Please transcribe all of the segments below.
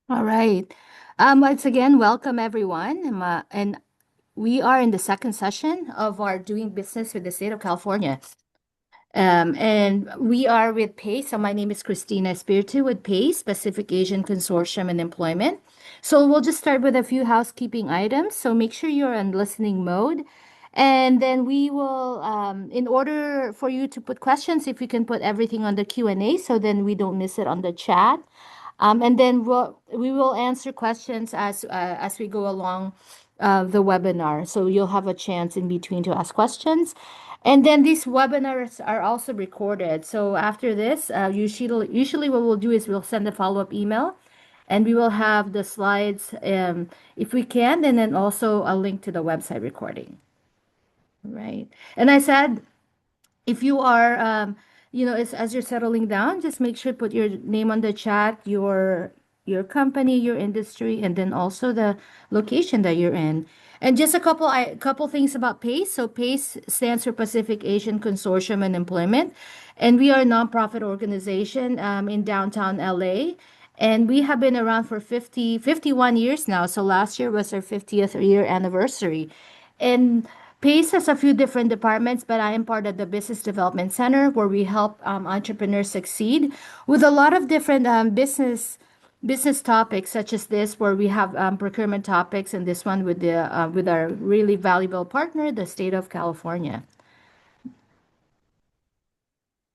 All right. Once again, welcome everyone. And we are in the second session of our doing business with the state of California. And we are with PACE. So my name is Christina Espiritu with PACE, Pacific Asian Consortium and Employment. So we'll just start with a few housekeeping items. So make sure you're in listening mode. And then we will, in order for you to put questions, if you can put everything on the Q&A, so then we don't miss it on the chat. And then we will answer questions as we go along the webinar. So you'll have a chance in between to ask questions. And then these webinars are also recorded. So after this, usually what we'll do is we'll send a follow-up email, and we will have the slides if we can, and then also a link to the website recording. Right. And I said if you are as you're settling down, just make sure put your name on the chat, your company, your industry, and then also the location that you're in. And just a couple things about PACE. So PACE stands for Pacific Asian Consortium and Employment, and we are a nonprofit organization in downtown LA. And we have been around for 51 years now. So last year was our 50th year anniversary. And PACE has a few different departments, but I am part of the Business Development Center where we help entrepreneurs succeed with a lot of different business topics, such as this, where we have procurement topics, and this one with our really valuable partner, the state of California.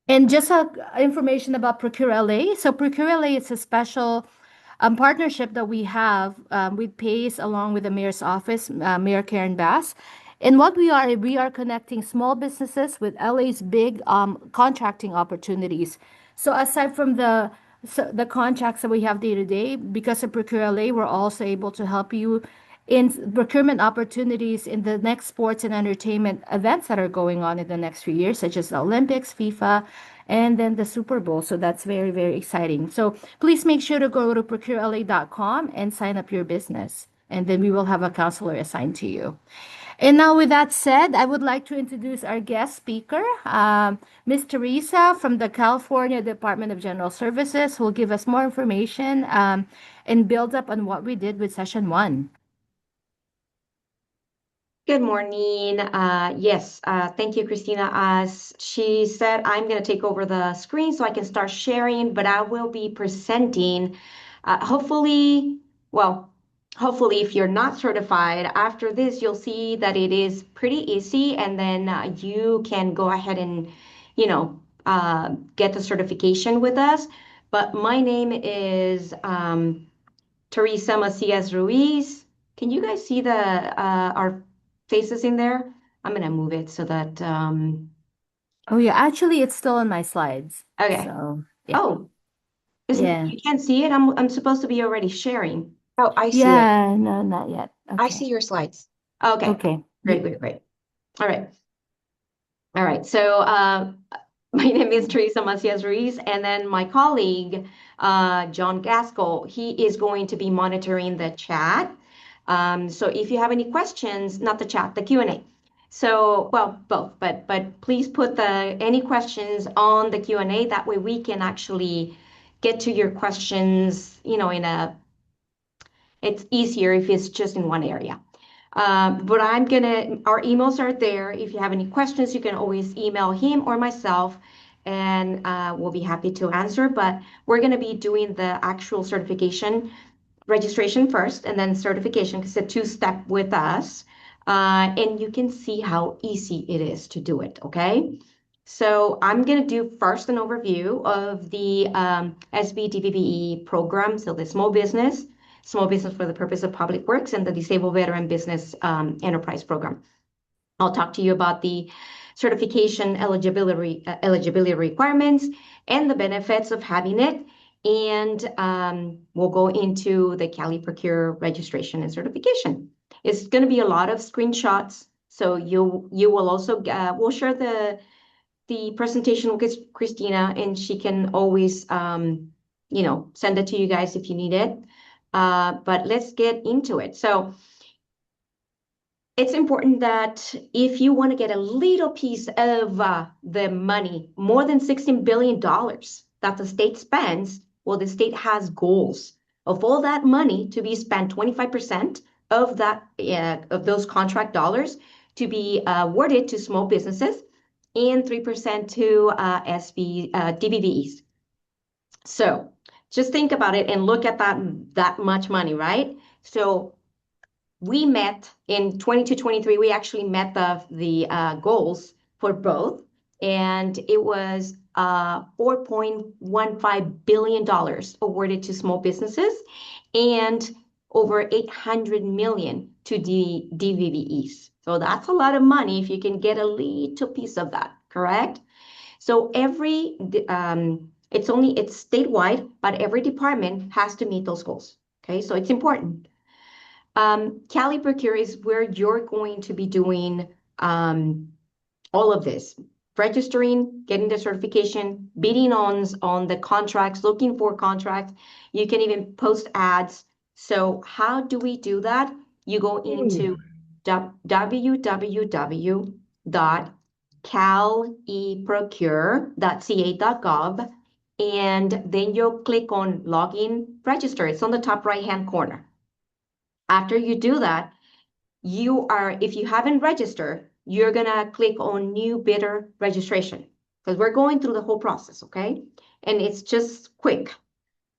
And just information about ProcureLA. So ProcureLA is a special partnership that we have with PACE along with the mayor's office, Mayor Karen Bass. And what we are connecting small businesses with LA's big contracting opportunities. So aside from the contracts that we have day to day, because of ProcureLA, we're also able to help you in procurement opportunities in the next sports and entertainment events that are going on in the next few years, such as the Olympics, FIFA, and then the Super Bowl. So that's very, very exciting. So please make sure to go to procurela.com and sign up your business. And then we will have a counselor assigned to you. And now, with that said, I would like to introduce our guest speaker, Ms. Teresa from the California Department of General Services, who will give us more information and build up on what we did with session one. Good morning. Yes, thank you, Christina. As she said, I'm going to take over the screen so I can start sharing, but I will be presenting. Hopefully, well, hopefully, if you're not certified, after this, you'll see that it is pretty easy, and then you can go ahead and, get the certification with us. But my name is Teresa Macias Ruiz. Can you guys see the our faces in there? I'm gonna move it so that Oh, yeah, actually, it's still on my slides. okay. So, yeah. Oh, isn't Yeah. you can't see it? I'm supposed to be already sharing. Oh, I see it. Yeah, no, not yet. I see Okay. your slides. Okay, Okay. great, great, great. All right. All right. So my name is Teresa Macias Ruiz, and then my colleague John Gaskell, he is going to be monitoring the chat. So if you have any questions, not the chat, the Q&A. So, well, both, but please put any questions on the Q&A. That way we can actually get to your questions, it's easier if it's just in one area. But our emails are there. If you have any questions, you can always email him or myself, and we'll be happy to answer. But we're going to be doing the actual certification registration first and then certification because it's a two-step with us. And you can see how easy it is to do it, okay? So I'm going to do first an overview of the SB DVBE program, so the small business for the purpose of public works, and the disabled veteran business enterprise program. I'll talk to you about the certification eligibility requirements and the benefits of having it. And we'll go into the Cali Procure registration and certification. It's going to be a lot of screenshots. So you will also, we'll share the presentation with Christina, and she can always, send it to you guys if you need it. But let's get into it. So it's important that if you want to get a little piece of the money, more than $16 billion that the state spends, well, the state has goals. Of all that money to be spent, 25% of that of those contract dollars to be awarded to small businesses and 3% to DVBEs. So just think about it and look at that much money, right? So we met in 22-23, we actually met the goals for both, and it was $4.15 billion awarded to small businesses and over 800 million to DVBEs. So that's a lot of money if you can get a little piece of that, correct? So it's statewide, but every department has to meet those goals. Okay, so it's important. Cali Procure is where you're going to be doing all of this. Registering, getting the certification, bidding on the contracts, looking for contracts. You can even post ads. So how do we do that? You go into www.caleprocure.ca.gov, and then you'll click on login, register. It's on the top right-hand corner. After you do that, if you haven't registered, you're gonna click on new bidder registration because we're going through the whole process, okay? And it's just quick.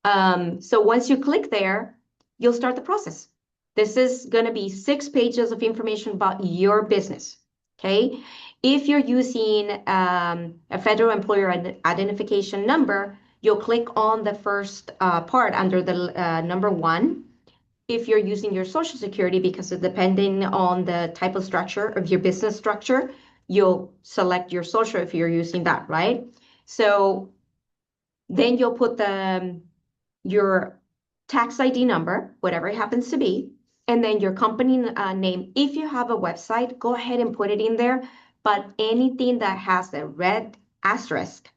So once you click there, you'll start the process. This is gonna be 6 pages of information about your business, okay? If you're using a federal employer identification number, you'll click on the first part under the number 1. If you're using your social security, because depending on the type of structure of your business structure, you'll select your social if you're using that, right? So then you'll put your tax ID number, whatever it happens to be, and then your company name. If you have a website, go ahead and put it in there, but anything that has a red asterisk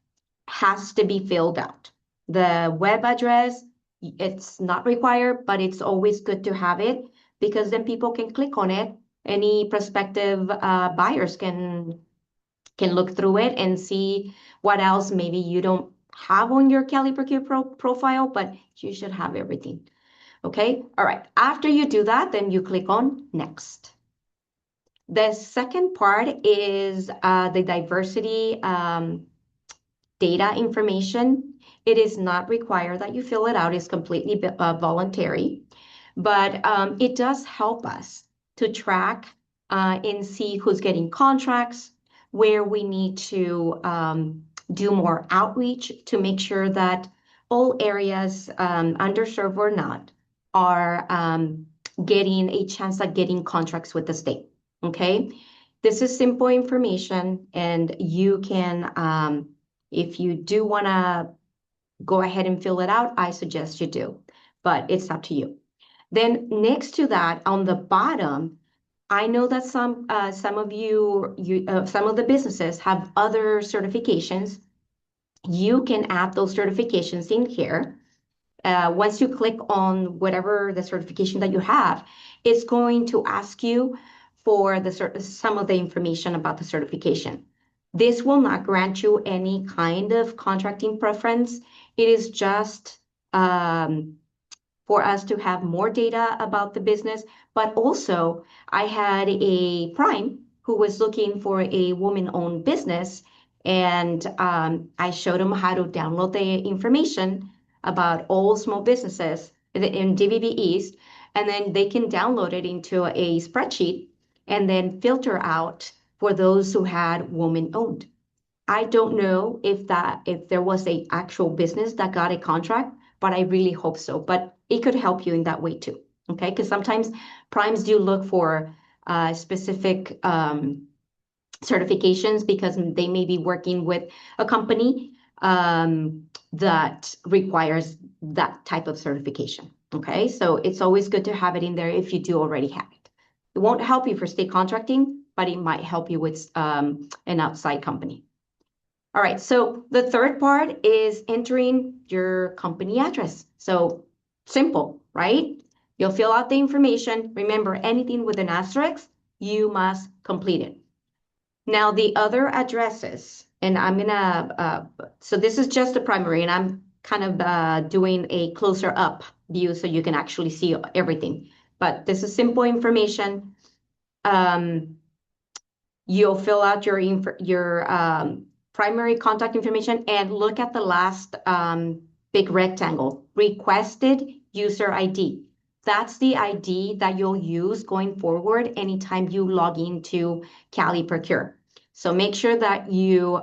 has to be filled out. The web address, it's not required, but it's always good to have it because then people can click on it. Any prospective buyers can look through it and see what else maybe you don't have on your Cali Procure profile, but you should have everything. Okay, all right. After you do that, then you click on next. The second part is the diversity data information. It is not required that you fill it out. It's completely voluntary, but it does help us to track and see who's getting contracts, where we need to do more outreach to make sure that all areas, underserved or not, are getting a chance at getting contracts with the state. Okay, this is simple information, and you can, if you do want to go ahead and fill it out, I suggest you do, but it's up to you. Then next to that, on the bottom, I know that some of some of the businesses have other certifications. You can add those certifications in here. Once you click on whatever the certification that you have, it's going to ask you for some of the information about the certification. This will not grant you any kind of contracting preference. It is just for us to have more data about the business. But also, I had a prime who was looking for a woman-owned business, and I showed him how to download the information about all small businesses in DVBEs, and then they can download it into a spreadsheet and then filter out for those who had woman-owned. I don't know if there was a actual business that got a contract, but I really hope so. But it could help you in that way too. Okay, because sometimes primes do look for specific certifications because they may be working with a company that requires that type of certification. Okay, so it's always good to have it in there if you do already have it. It won't help you for state contracting, but it might help you with an outside company. All right, so the third part is entering your company address. So simple, right? You'll fill out the information. Remember, anything with an asterisk, you must complete it. Now, the other addresses, and I'm gonna, so this is just the primary, and I'm kind of doing a closer up view so you can actually see everything. But this is simple information. You'll fill out your primary contact information and look at the last big rectangle, requested user ID. That's the ID that you'll use going forward anytime you log into Cali Procure. So make sure that you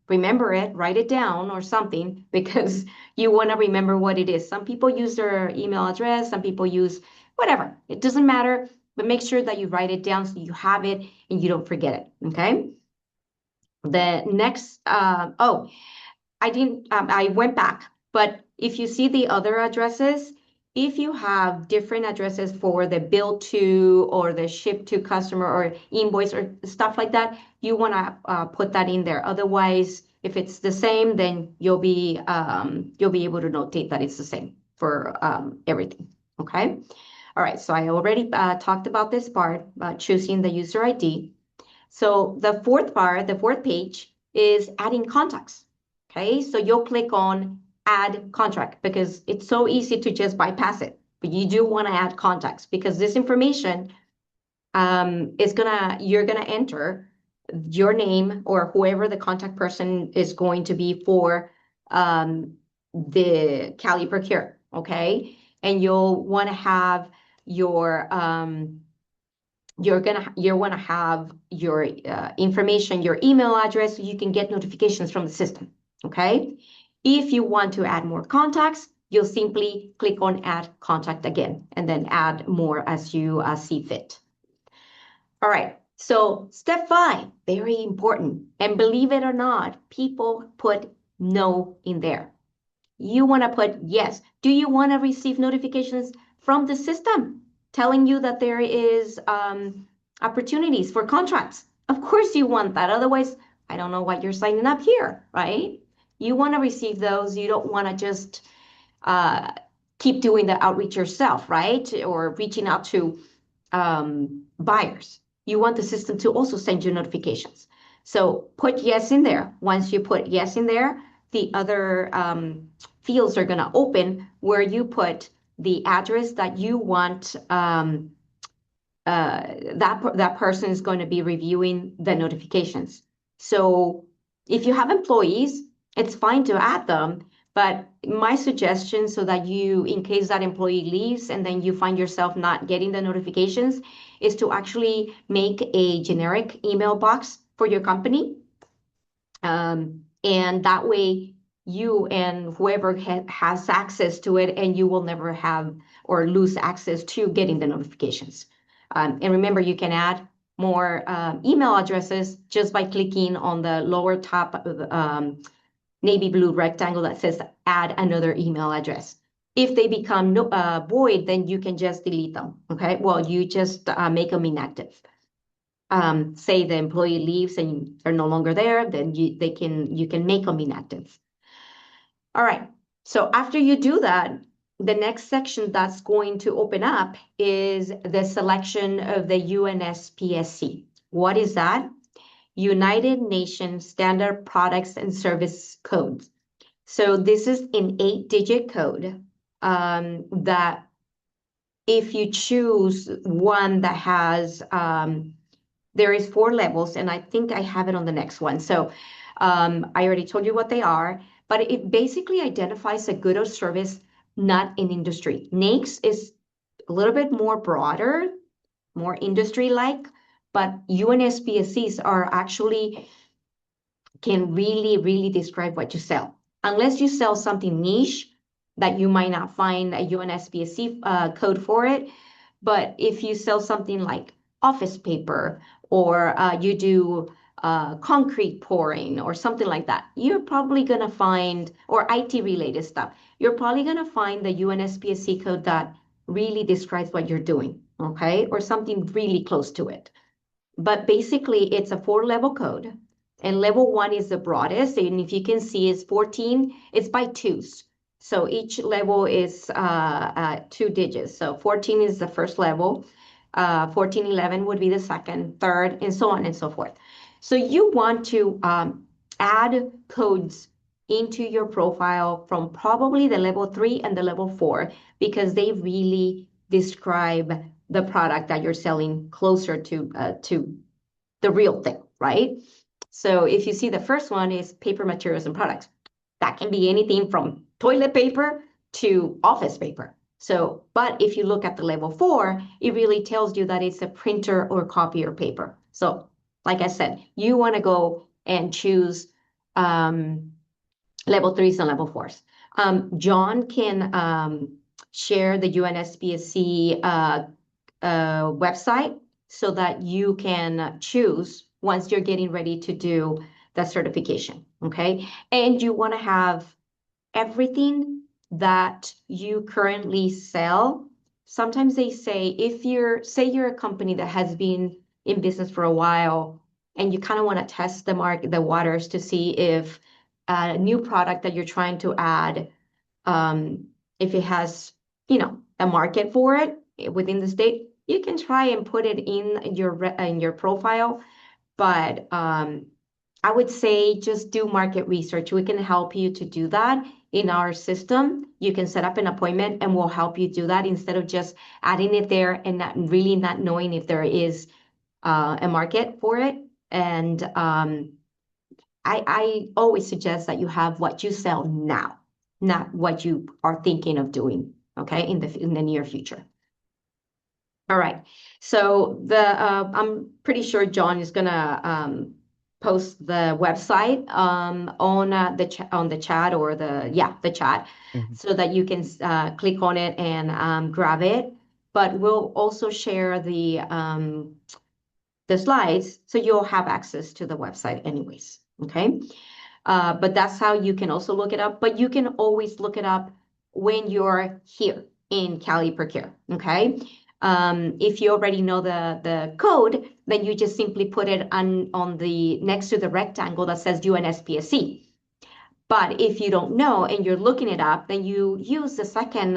remember it, write it down or something, because you want to remember what it is. Some people use their email address, some people use whatever. It doesn't matter, but make sure that you write it down so you have it and you don't forget it, okay? The next, I went back, but if you see the other addresses, if you have different addresses for the bill to or the ship to customer or invoice or stuff like that, you want to put that in there. Otherwise, if it's the same, then you'll be able to notate that it's the same for everything. Okay. All right. So I already talked about this part, choosing the user ID. So the fourth part, the fourth page is adding contacts. Okay, so you'll click on add contract because it's so easy to just bypass it. But you do want to add contacts because this information you're gonna enter your name or whoever the contact person is going to be for the Cali Procure. Okay, and you'll want to have your you want to have your information, your email address, so you can get notifications from the system. Okay. If you want to add more contacts, you'll simply click on add contact again, and then add more as you see fit. All right. So step 5, very important. And believe it or not, people put no in there. You want to put yes. Do you want to receive notifications from the system telling you that there is opportunities for contracts? Of course you want that. Otherwise, I don't know why you're signing up here, right? You want to receive those. You don't want to just keep doing the outreach yourself, right? Or reaching out to buyers. You want the system to also send you notifications. So put yes in there. Once you put yes in there, the other fields are going to open where you put the address that you want that person is going to be reviewing the notifications. So if you have employees, it's fine to add them, but my suggestion so that you, in case that employee leaves and then you find yourself not getting the notifications, is to actually make a generic email box for your company. And that way you and whoever has access to it, and you will never have or lose access to getting the notifications. And remember, you can add more email addresses just by clicking on the lower top of the navy blue rectangle that says add another email address. If they become void, then you can just delete them. Okay, well, you just make them inactive. Say the employee leaves and are no longer there, then you can make them inactive. All right. So after you do that, the next section that's going to open up is the selection of the UNSPSC. What is that? United Nations Standard Products and Service Codes. So this is an 8-digit code that if you choose one that has, there is 4 levels, and I think I have it on the next one. So I already told you what they are, but it basically identifies a good or service, not an industry. NAICS is a little bit more broader, more industry-like, but UNSPSCs are actually can really, really describe what you sell. Unless you sell something niche that you might not find a UNSPSC code for it. But if you sell something like office paper or you do concrete pouring or something like that, you're probably going to find, or IT related stuff, you're probably going to find the UNSPSC code that really describes what you're doing, okay? Or something really close to it. But basically, it's a 4-level code. And level 1 is the broadest. And if you can see, it's 14. It's by twos. So each level is 2 digits. So 14 is the first level. 1411 would be the second, third, and so on and so forth. So you want to add codes into your profile from probably the level 3 and the level 4 because they really describe the product that you're selling closer to the real thing, right? So if you see the first one is paper materials and products, that can be anything from toilet paper to office paper. So, but if you look at the level 4, it really tells you that it's a printer or copier paper. So, like I said, you want to go and choose level 3s and level 4s. John can share the UNSPSC website so that you can choose once you're getting ready to do the certification, okay? And you want to have everything that you currently sell. Sometimes they say if you're a company that has been in business for a while and you kind of want to test the waters to see if a new product that you're trying to add, if it has, a market for it within the state, you can try and put it in your profile. But I would say just do market research. We can help you to do that in our system. You can set up an appointment and we'll help you do that instead of just adding it there and not knowing if there is a market for it. And I always suggest that you have what you sell now, not what you are thinking of doing, okay, in the near future. All right. So I'm pretty sure John is gonna post the website on the chat or the chat, so that you can click on it and grab it. But we'll also share the slides so you'll have access to the website anyways. Okay. But that's how you can also look it up. But you can always look it up when you're here in Cali Procure. Okay. If you already know the code, then you just simply put it on the next to the rectangle that says UNSPSC. But if you don't know and you're looking it up, then you use the second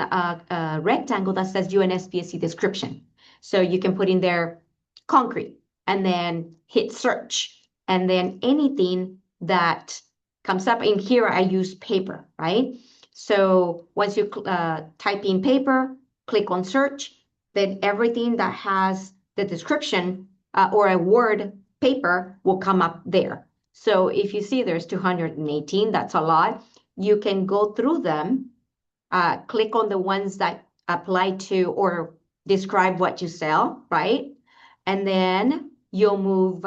rectangle that says UNSPSC description. So you can put in there concrete and then hit search. And then anything that comes up in here, I use paper, right? So once you type in paper, click on search, then everything that has the description or a word paper will come up there. So if you see there's 218, that's a lot. You can go through them, click on the ones that apply to or describe what you sell, right? And then you'll move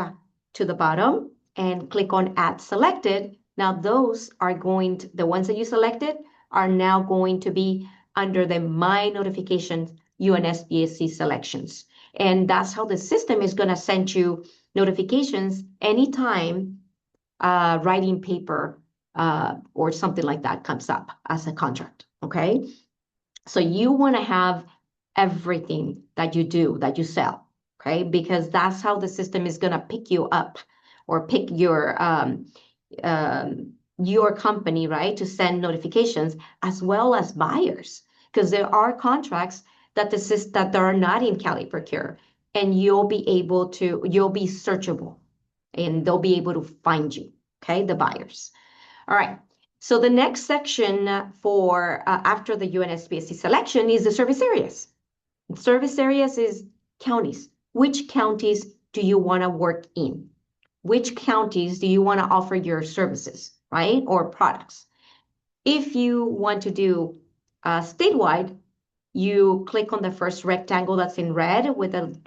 to the bottom and click on Add Selected. Now those are the ones that you selected are now going to be under the My Notifications UNSPSC selections. And that's how the system is going to send you notifications anytime writing paper or something like that comes up as a contract, okay? So you want to have everything that you do, that you sell, okay? Because that's how the system is going to pick you up or pick your company, right, to send notifications as well as buyers. Because there are contracts that are not in Cali Procure, and you'll be searchable and they'll be able to find you, okay, the buyers. All right. So the next section for after the UNSPSC selection is the service areas. Service areas is counties. Which counties do you want to work in? Which counties do you want to offer your services, right, or products? If you want to do statewide, you click on the first rectangle that's in red with an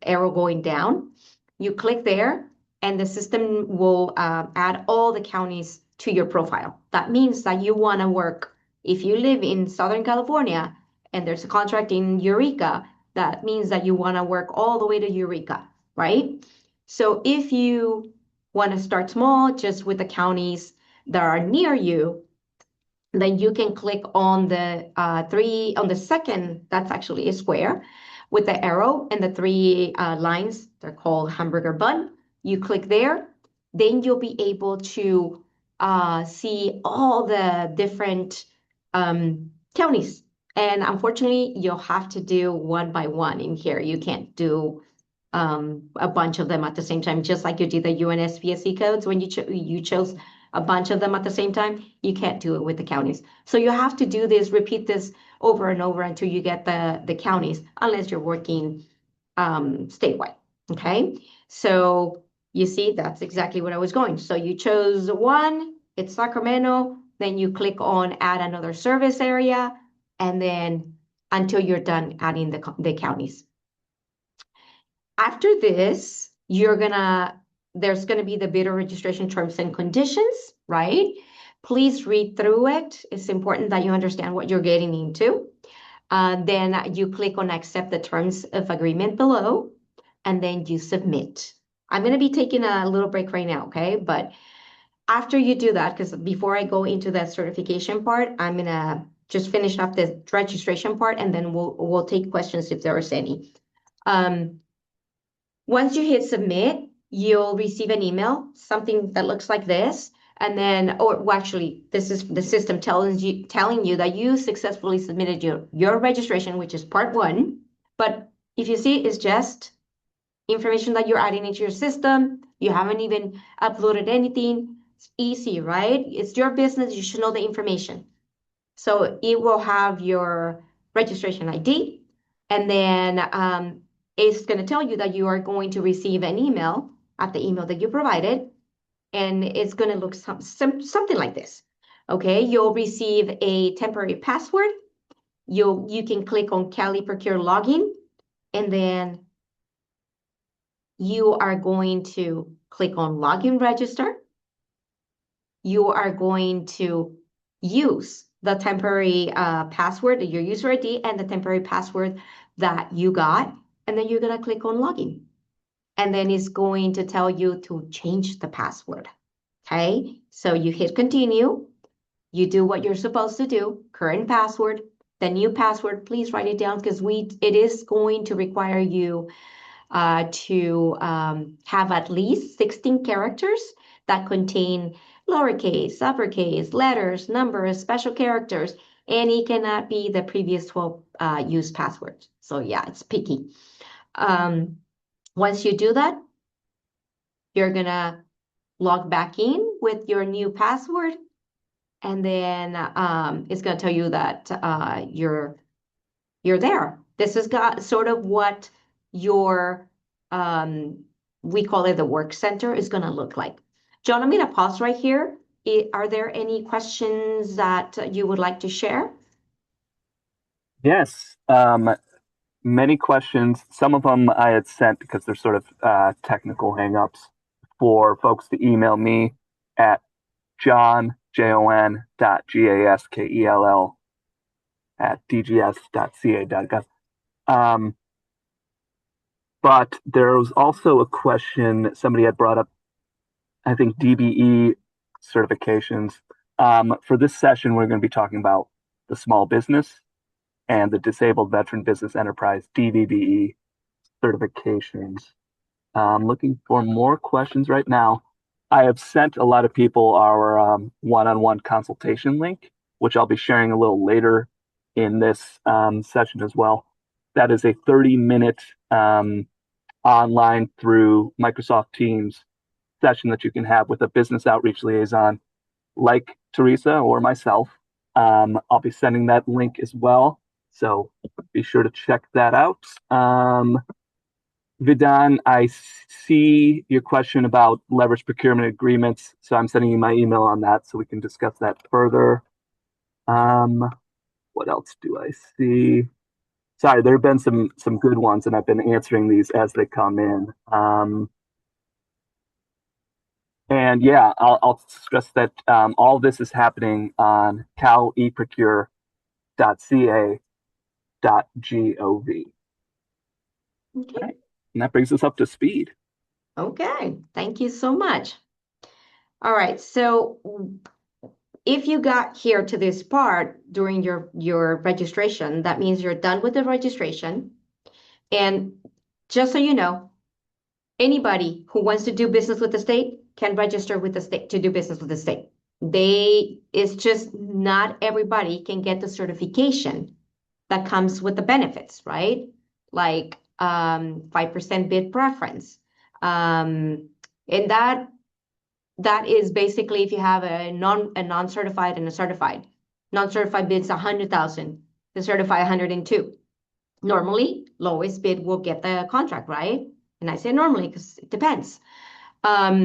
arrow going down. You click there, and the system will add all the counties to your profile. That means that you want to work, if you live in Southern California and there's a contract in Eureka, that means that you want to work all the way to Eureka, right? So if you want to start small, just with the counties that are near you, then you can click on the second, that's actually a square, with the arrow and the three lines. They're called hamburger bun. You click there, then you'll be able to see all the different counties. And unfortunately, you'll have to do one by one in here. You can't do a bunch of them at the same time, just like you did the UNSPSC codes when you chose a bunch of them at the same time, you can't do it with the counties. So you have to do this, repeat this over and over until you get the counties, unless you're working statewide. Okay. So you see, that's exactly what I was going. So you chose one, it's Sacramento, then you click on add another service area, and then until you're done adding the counties. After this, there's gonna be the bidder registration terms and conditions, right? Please read through it. It's important that you understand what you're getting into. Then you click on accept the terms of agreement below, and then you submit. I'm going to be taking a little break right now, okay? But after you do that, because before I go into that certification part, I'm going to just finish up the registration part, and then we'll take questions if there is any. Once you hit submit, you'll receive an email, something that looks like this. And then, well, actually, this is the system telling you that you successfully submitted your registration, which is part one. But if you see, it's just information that you're adding into your system. You haven't even uploaded anything. It's easy, right? It's your business. You should know the information. So it will have your registration ID, and then it's going to tell you that you are going to receive an email at the email that you provided, and it's going to look something like this. Okay, you'll receive a temporary password. You can click on Cali Procure login, and then you are going to click on login register. You are going to use the temporary password, your user ID, and the temporary password that you got, and then you're going to click on login. And then it's going to tell you to change the password. Okay, so you hit continue. You do what you're supposed to do, current password, the new password, please write it down because it is going to require you to have at least 16 characters that contain lowercase, uppercase, letters, numbers, special characters, and it cannot be the previous 12 used passwords. So yeah, it's picky. Once you do that, you're gonna log back in with your new password, and then it's gonna tell you that you're there. This has got sort of what your we call it the work center is gonna look like. John, I'm gonna pause right here. Are there any questions that you would like to share? Yes, many questions. Some of them I had sent because they're sort of technical hangups for folks to email me at jon.gaskell at dgs.ca.gov. But there was also a question somebody had brought up, I think DVBE certifications. For this session, we're going to be talking about the small business and the Disabled Veteran Business Enterprise DVBE certifications. I'm looking for more questions right now. I have sent a lot of people our one-on-one consultation link, which I'll be sharing a little later in this session as well. That is a 30-minute online through Microsoft Teams session that you can have with a business outreach liaison like Teresa or myself. I'll be sending that link as well. So be sure to check that out. Vidan, I see your question about leverage procurement agreements. So I'm sending you my email on that so we can discuss that further. What else do I see? Sorry, there have been some good ones, and I've been answering these as they come in. And yeah, I'll stress that all this is happening on caleprocure.ca.gov. Okay. Right. And that brings us up to speed. Okay, thank you so much. All right, so if you got here to this part during your registration, that means you're done with the registration. And just so you know, anybody who wants to do business with the state can register with the state to do business with the state. It's just not everybody can get the certification that comes with the benefits, right? Like 5% bid preference. And that that is basically if you have a non-certified and a certified. Non-certified bids 100,000, the certified 102. Normally, lowest bid will get the contract, right? And I say normally because it depends. But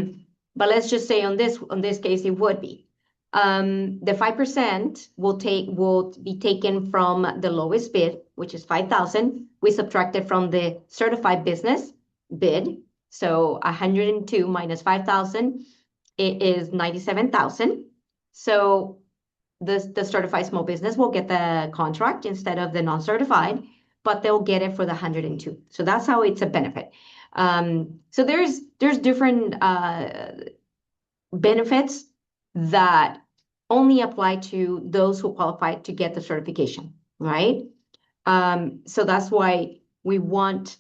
let's just say on this case, it would be. The 5% will be taken from the lowest bid, which is 5,000. We subtract it from the certified business bid. So 102 minus 5,000, it is 97,000. So the certified small business will get the contract instead of the non-certified, but they'll get it for the 102. So that's how it's a benefit. So there's different benefits that only apply to those who qualify to get the certification, right? So that's why we want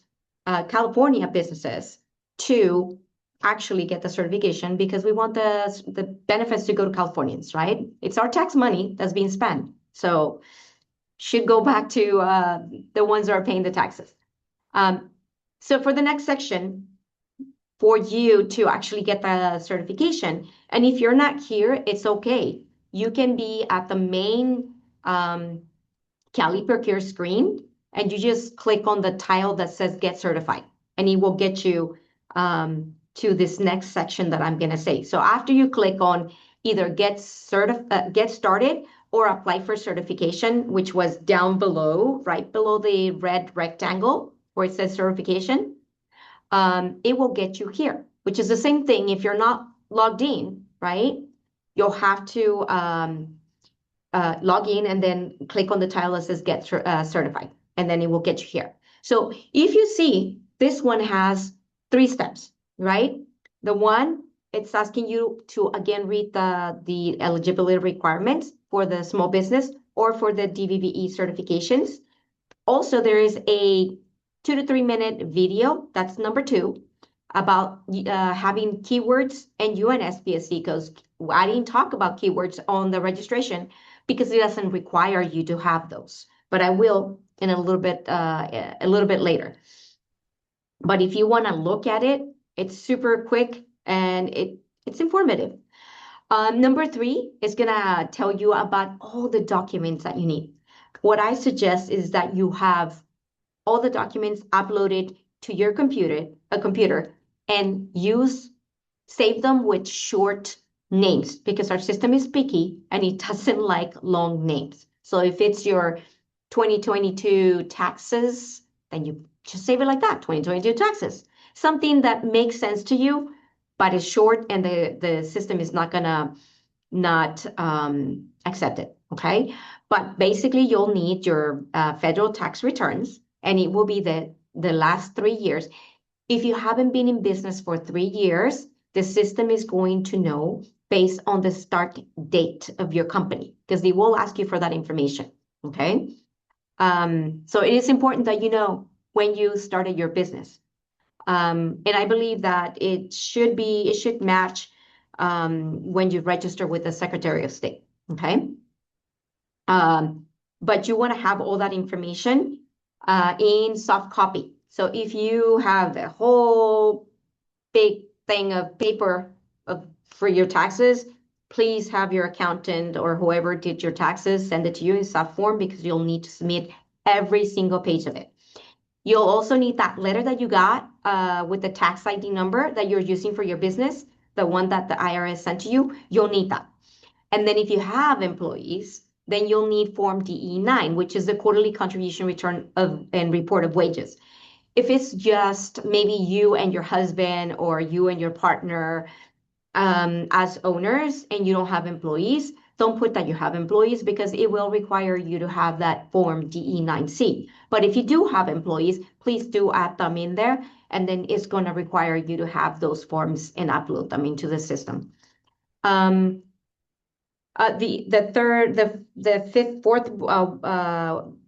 California businesses to actually get the certification, because we want the benefits to go to Californians, right? It's our tax money that's being spent. So should go back to the ones that are paying the taxes. So for the next section, for you to actually get the certification, and if you're not here, it's okay. You can be at the main Cali Procure screen, and you just click on the tile that says Get Certified, and it will get you to this next section that I'm going to say. So after you click on either Get Started or Apply for Certification, which was down below, right below the red rectangle where it says Certification, it will get you here, which is the same thing. If you're not logged in, right, you'll have to log in and then click on the tile that says Get Certified, and then it will get you here. So if you see, this one has 3 steps, right? The one, it's asking you to, again, read the eligibility requirements for the small business or for the DVBE certifications. Also, there is a 2 to 3 minute video, that's number 2, about having keywords and UNSPSC, because I didn't talk about keywords on the registration because it doesn't require you to have those, but I will in a little bit later. But if you want to look at it, it's super quick and it's informative. Number 3 is gonna tell you about all the documents that you need. What I suggest is that you have all the documents uploaded to your computer, and save them with short names, because our system is picky and it doesn't like long names. So if it's your 2022 taxes, then you just save it like that, 2022 taxes. Something that makes sense to you, but is short, and the system is not gonna accept it, okay? But basically, you'll need your federal tax returns, and it will be the last 3 years. If you haven't been in business for 3 years, the system is going to know based on the start date of your company, because they will ask you for that information, okay? So it is important that you know when you started your business. And I believe that it should match when you register with the Secretary of State, okay? But you want to have all that information in soft copy. So if you have a whole big thing of paper for your taxes, please have your accountant or whoever did your taxes send it to you in soft form, because you'll need to submit every single page of it. You'll also need that letter that you got with the tax ID number that you're using for your business, the one that the IRS sent to you. You'll need that. And then if you have employees, then you'll need Form DE-9, which is the quarterly contribution return and report of wages. If it's just maybe you and your husband or you and your partner as owners and you don't have employees, don't put that you have employees, because it will require you to have that Form DE-9C. But if you do have employees, please do add them in there, and then it's going to require you to have those forms and upload them into the system. Fourth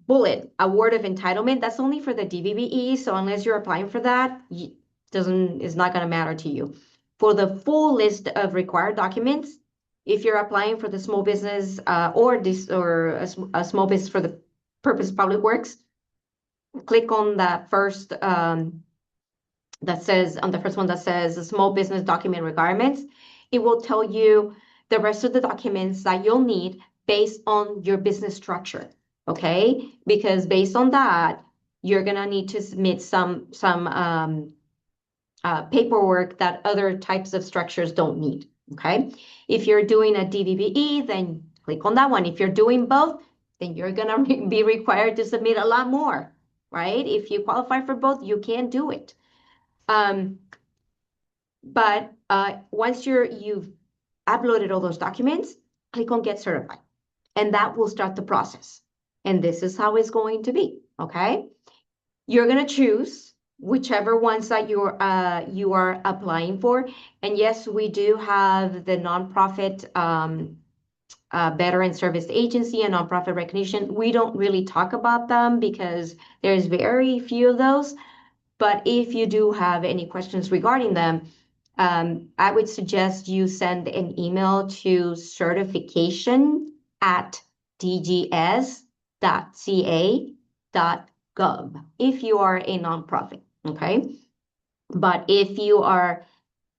bullet, award of entitlement, that's only for the DVBE. So unless you're applying for that, it's not going to matter to you. For the full list of required documents, if you're applying for the small business or a small business for the purpose of public works, click on that first the first one that says small business document requirements. It will tell you the rest of the documents that you'll need based on your business structure, okay? Because based on that, you're gonna need to submit some paperwork that other types of structures don't need, okay? If you're doing a DVBE, then click on that one. If you're doing both, then you're gonna be required to submit a lot more, right? If you qualify for both, you can do it. But once you've uploaded all those documents, click on Get Certified, and that will start the process. And this is how it's going to be, okay? You're gonna choose whichever ones that you are applying for. And yes, we do have the nonprofit veteran service agency and nonprofit recognition. We don't really talk about them because there's very few of those. But if you do have any questions regarding them, I would suggest you send an email to certification@dgs.ca.gov if you are a nonprofit, okay? But if you are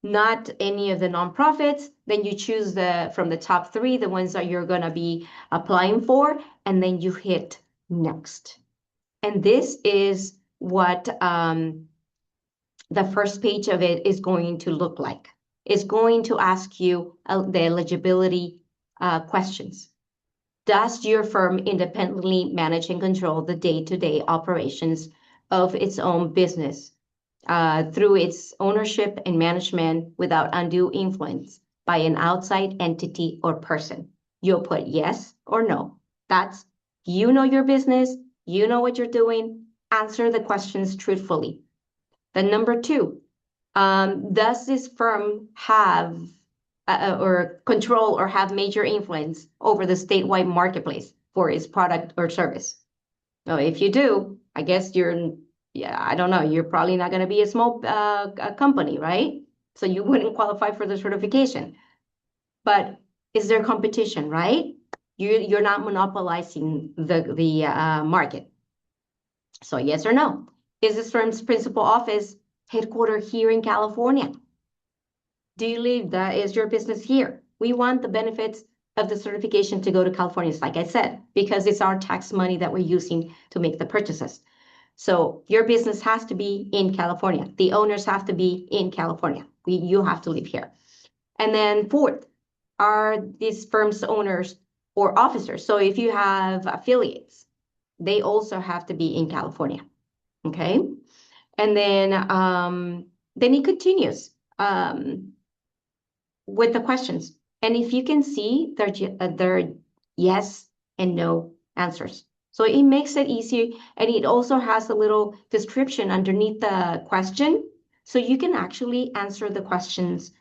not any of the nonprofits, then you choose from the top 3, the ones that you're gonna be applying for, and then you hit next. And this is what the first page of it is going to look like. It's going to ask you the eligibility questions. Does your firm independently manage and control the day-to-day operations of its own business through its ownership and management without undue influence by an outside entity or person? You'll put yes or no. That's, you know your business, you know what you're doing, answer the questions truthfully. Then number 2, does this firm have or control or have major influence over the statewide marketplace for its product or service? So if you do, I guess I don't know, you're probably not going to be a small company, right? So you wouldn't qualify for the certification. But is there competition, right? You're not monopolizing the market. So yes or no? Is this firm's principal office headquartered here in California? Do you live? That is your business here? We want the benefits of the certification to go to California, like I said, because it's our tax money that we're using to make the purchases. So your business has to be in California. The owners have to be in California. You have to live here. And then 4th, are these firms owners or officers? So if you have affiliates, they also have to be in California. Okay. And then it continues with the questions. And if you can see, they're yes and no answers. So it makes it easier. And it also has a little description underneath the question. So you can actually answer the questions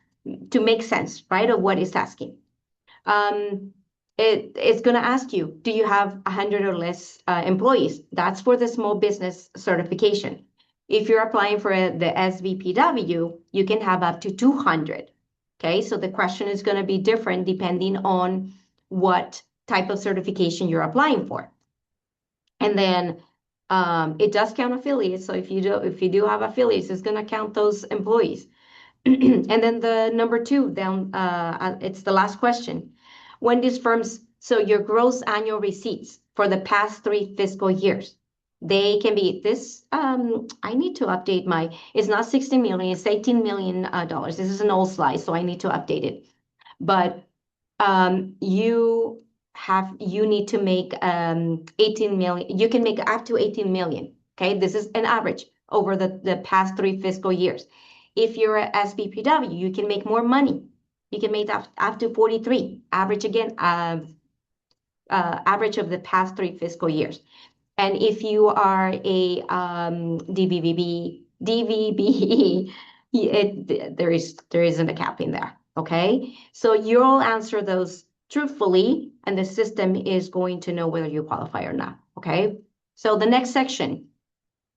to make sense, right, of what it's asking. It's going to ask you, do you have 100 or less employees? That's for the small business certification. If you're applying for the SVPW, you can have up to 200. Okay, so the question is going to be different depending on what type of certification you're applying for. And then it does count affiliates. So if you do have affiliates, it's going to count those employees. And then the number 2 down, it's the last question. When these firms, so your gross annual receipts for the past 3 fiscal years, they can be this. I need to update it's not 60 million, it's $18 million. This is an old slide, so I need to update it. But you need to make 18 million. You can make up to 18 million. Okay, this is an average over the past 3 fiscal years. If you're a SBPW, you can make more money. You can make up to 43. Average again, average of the past 3 fiscal years. And if you are a DVBE, there isn't a cap in there. Okay, so you'll answer those truthfully, and the system is going to know whether you qualify or not. Okay, so the next section,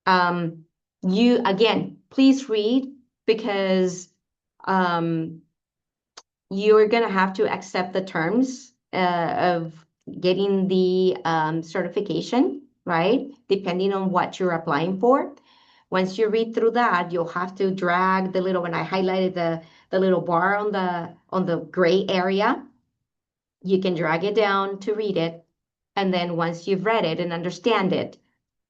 you again, please read, because you're gonna have to accept the terms of getting the certification, right? Depending on what you're applying for. Once you read through that, you'll have to drag the little, when I highlighted the little bar on the gray area, you can drag it down to read it. And then once you've read it and understand it,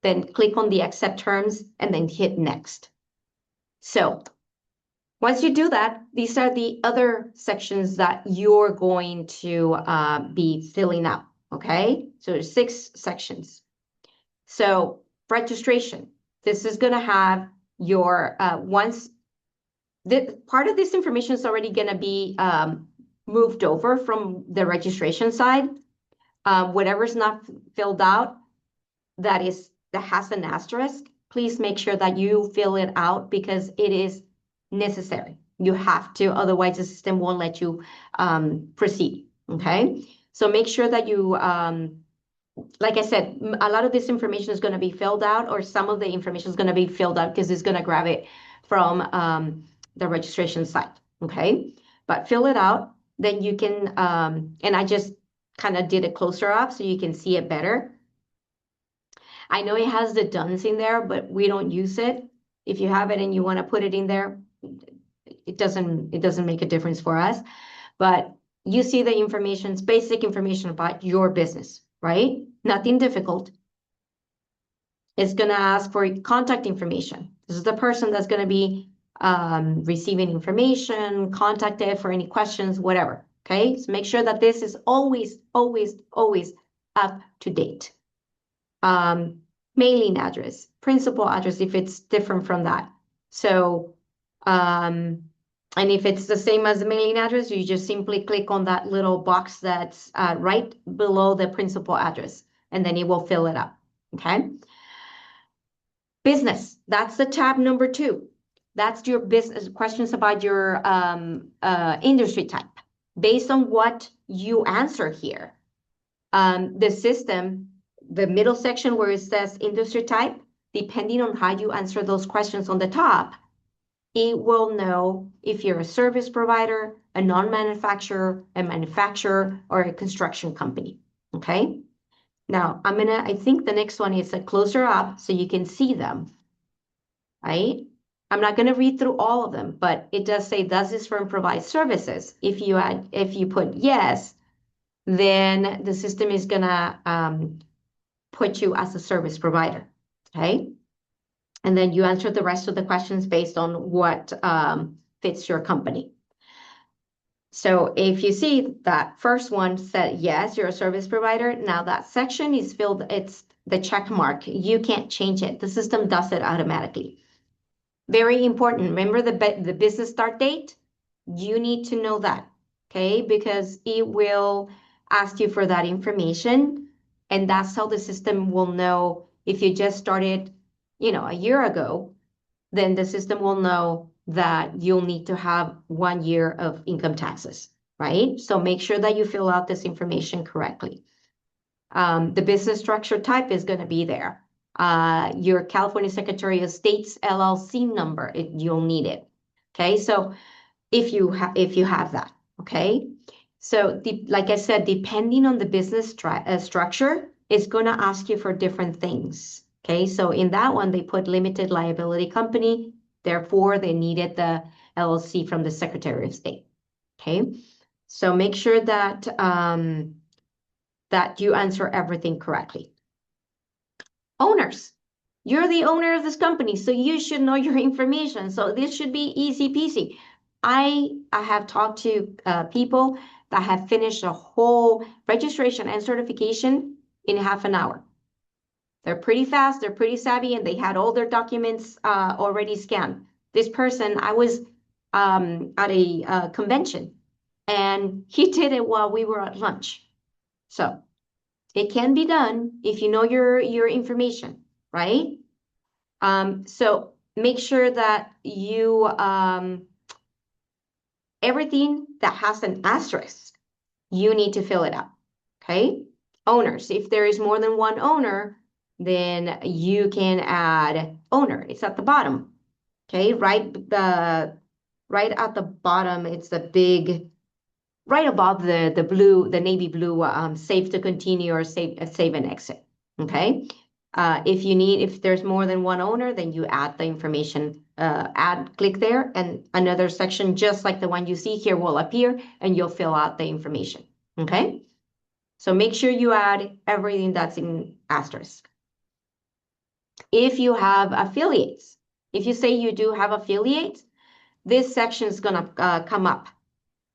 then click on the accept terms and then hit next. So once you do that, these are the other sections that you're going to be filling out, okay? So there's 6 sections. So registration, this is gonna have your, part of this information is already gonna be moved over from the registration side. Whatever's not filled out, that has an asterisk, please make sure that you fill it out because it is necessary. You have to, otherwise the system won't let you proceed, okay? So make sure that you, like I said, a lot of this information is going to be filled out, or some of the information is going to be filled out because it's going to grab it from the registration site, okay? But fill it out, then you can, and I just kind of did a closer up so you can see it better. I know it has the dones in there, but we don't use it. If you have it and you want to put it in there, it doesn't make a difference for us. But you see the information, it's basic information about your business, right? Nothing difficult. It's going to ask for contact information. This is the person that's going to be receiving information, contacted for any questions, whatever. Okay, so make sure that this is always, always, always up to date. Mailing address, principal address, if it's different from that. So, and if it's the same as the mailing address, you just simply click on that little box that's right below the principal address, and then it will fill it up, okay? Business, that's the tab number 2. That's your business, questions about your industry type. Based on what you answer here, the system, the middle section where it says industry type, depending on how you answer those questions on the top, it will know if you're a service provider, a non-manufacturer, a manufacturer, or a construction company, okay? Now, I think the next one is a closer up so you can see them, right? I'm not gonna read through all of them, but it does say, does this firm provide services? If you put yes, then the system is gonna put you as a service provider, okay? And then you answer the rest of the questions based on what fits your company. So if you see that first one said, yes, you're a service provider. Now that section is filled, it's the check mark. You can't change it. The system does it automatically. Very important. Remember the business start date? You need to know that, okay? Because it will ask you for that information. And that's how the system will know if you just started, a year ago, then the system will know that you'll need to have 1 year of income taxes, right? So make sure that you fill out this information correctly. The business structure type is going to be there. Your California Secretary of State's LLC number, you'll need it. Okay, so if you have that, okay. So like I said, depending on the business structure, it's going to ask you for different things. Okay, so in that one, they put limited liability company. Therefore, they needed the LLC from the Secretary of State. Okay, so make sure that that you answer everything correctly. Owners, you're the owner of this company, so you should know your information. So this should be easy peasy. I have talked to people that have finished a whole registration and certification in half an hour. They're pretty fast, they're pretty savvy, and they had all their documents already scanned. This person, I was at a convention, and he did it while we were at lunch. So it can be done if you know your information, right? So make sure that you, everything that has an asterisk, you need to fill it out, okay? Owners, if there is more than one owner, then you can add owner. It's at the bottom, okay? Right at the bottom, it's the big, right above the blue, the navy blue, save to continue or save and exit, okay? If there's more than one owner, then you add the information, click there, and another section just like the one you see here will appear, and you'll fill out the information. Okay? So make sure you add everything that's in asterisk. If you have affiliates, if you say you do have affiliates, this section is going to come up.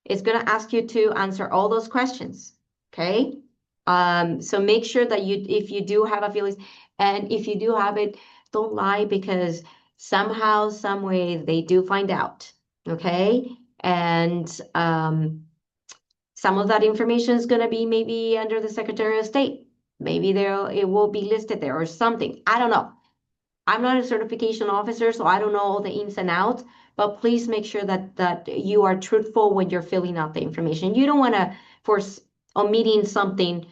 It's going to ask you to answer all those questions. Okay? So make sure that if you do have affiliates, and if you do have it, don't lie, because somehow, some way they do find out. Okay? And some of that information is going to be maybe under the Secretary of State. Maybe it will be listed there or something. I don't know. I'm not a certification officer, so I don't know all the ins and outs, but please make sure that you are truthful when you're filling out the information. You don't want to, for omitting something,